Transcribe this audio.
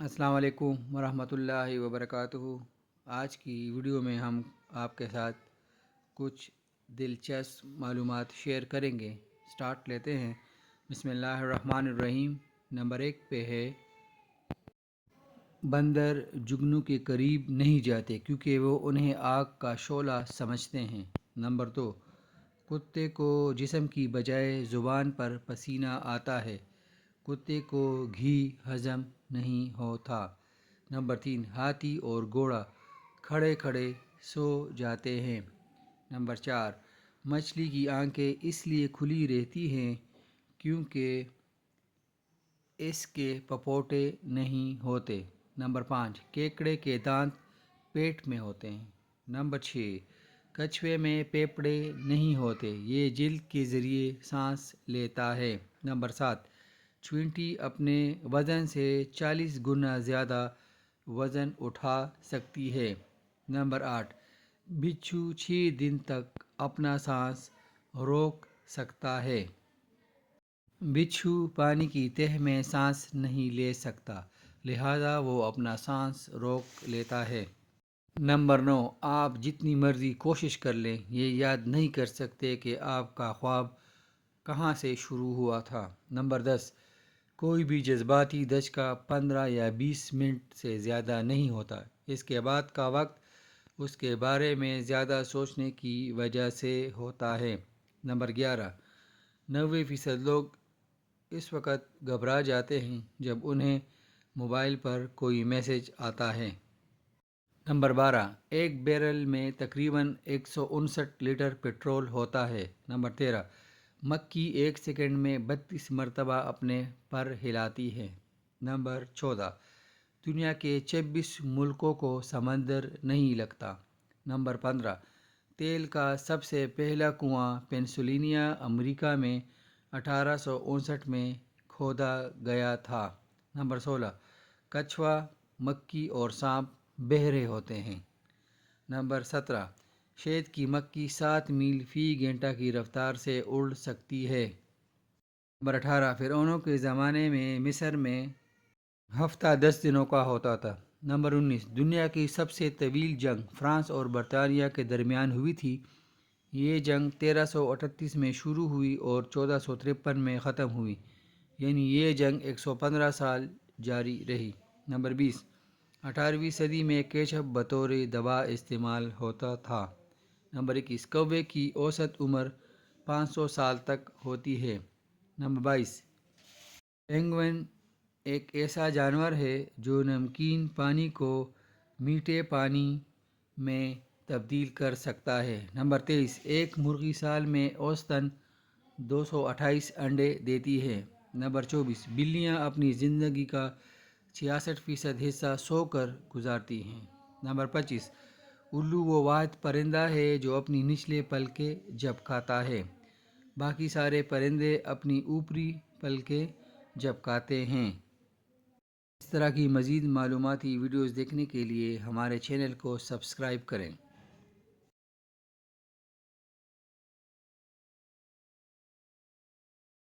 अस्सलाम वालेकुम वरहमतुल्लाहि वबरकातुहू। आज की वीडियो में हम आपके साथ कुछ दिलचस्प मालूमात शेयर करेंगे। स्टार्ट लेते हैं। बिस्मिल्लाहिर्रहमानिर्रहीम। नंबर 1 पे है, बंदर जुगनू के करीब नहीं जाते क्योंकि वो उन्हें आग का शोला समझते हैं। नंबर 2, कुत्ते को जिस्म की बजाय ज़ुबान पर पसीना आता है। कुत्ते को घी हज़म नहीं होता। नंबर 3, हाथी और घोड़ा खड़े खड़े सो जाते हैं। नंबर 4, मछली की आंखें इसलिए खुली रहती हैं क्योंकि इसके पपोटे नहीं होते। नंबर 5, केकड़े के दांत पेट में होते हैं। नंबर 6, कछुए में फेफड़े नहीं होते, ये जिल्द के ज़रिए सांस लेता है। नंबर 7, चींटी अपने वज़न से 40 गुना ज़्यादा वज़न उठा सकती है। नंबर 8, बिच्छू 6 दिन तक अपना सांस रोक सकता है। बिच्छू पानी की तह में सांस नहीं ले सकता, लिहाजा वो अपना सांस रोक लेता है। नंबर 9, आप जितनी मर्ज़ी कोशिश कर लें, ये याद नहीं कर सकते कि आपका ख्वाब कहाँ से शुरू हुआ था। नंबर 10, कोई भी जज्बाती धचका 15 या 20 मिनट से ज़्यादा नहीं होता। इसके बाद का वक्त उसके बारे में ज़्यादा सोचने की वजह से होता है। नंबर 11, 90% लोग इस वक्त घबरा जाते हैं जब उन्हें मोबाइल पर कोई मैसेज आता है। नंबर 12, एक बैरल में तकरीबन 159 लीटर पेट्रोल होता है। नंबर 13, मक्खी 1 सेकंड में 32 मरतबा अपने पर हिलाती है। नंबर 14, दुनिया के 26 मुल्कों को समंदर नहीं लगता। नंबर 15, तेल का सबसे पहला कुआं पेंसिल्वेनिया, अमेरिका में 1859 में खोदा गया था। नंबर 16, कछुआ, मक्खी और सांप बहरे होते हैं। नंबर 17, शहद की मक्खी 7 मील फी घंटा की रफ्तार से उड़ सकती है। नंबर 18, फ़िरौनों के ज़माने में मिस्र में हफ्ता 10 दिनों का होता था। नंबर 19, दुनिया की सबसे तवील जंग फ्रांस और बरतानिया के दरमियान हुई थी। ये जंग 1338 में शुरू हुई और 1453 में ख़त्म हुई, यानी ये जंग 115 साल जारी रही। नंबर 20, 18वीं सदी में केचप बतौर दवा इस्तेमाल होता था। नंबर 21, कौवे की औसत उम्र 500 साल तक होती है। नंबर 22, पेंगुइन एक ऐसा जानवर है जो नमकीन पानी को मीठे पानी में तब्दील कर सकता है। नंबर 23, एक मुर्गी साल में औसतन 228 अंडे देती है। नंबर 24, बिल्लियाँ अपनी ज़िंदगी का 66% हिस्सा सोकर गुजारती हैं। नंबर 25, उल्लू वो वाहिद परिंदा है जो अपनी निचले पलकें झपकाता है, बाकी सारे परिंदे अपनी ऊपरी पलकें झपकाते हैं। इस तरह की मज़ीद मालूमाती वीडियोज़ देखने के लिए हमारे चैनल को सब्सक्राइब करें।